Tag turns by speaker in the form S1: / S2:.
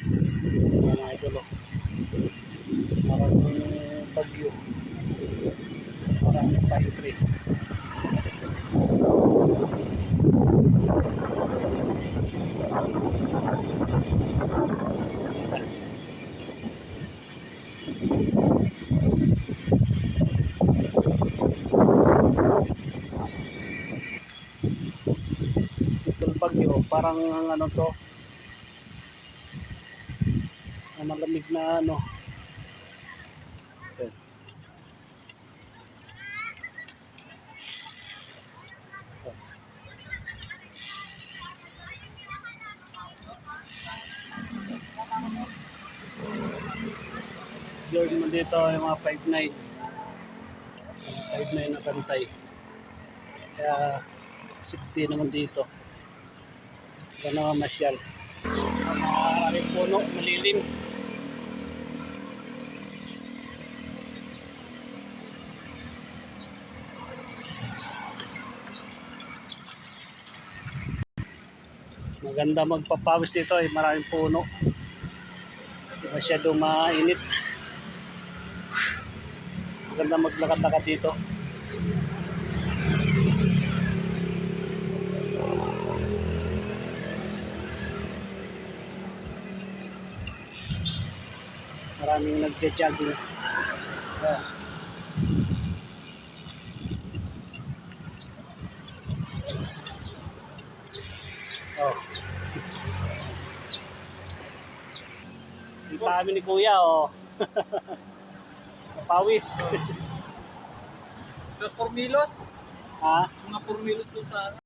S1: Mga idol, oh. Parang bagyo. Parang pine tree. Itong bagyo, parang ano to, malamig na ano. Okay. Lord mo dito yung mga 5'9". 5'9" na bantay. Kaya safety naman dito. Kaya naman masyal. Maraming puno, malilim. Maganda magpapawis dito eh, maraming puno. Hindi masyadong mainit. Maganda maglakad-lakad dito. Maraming nagja-jogging. Yeah. Oh. Ang dami ni Kuya, oh. Pawis.
S2: Mga pormilos?
S1: Ha?
S2: Mga pormilos doon sa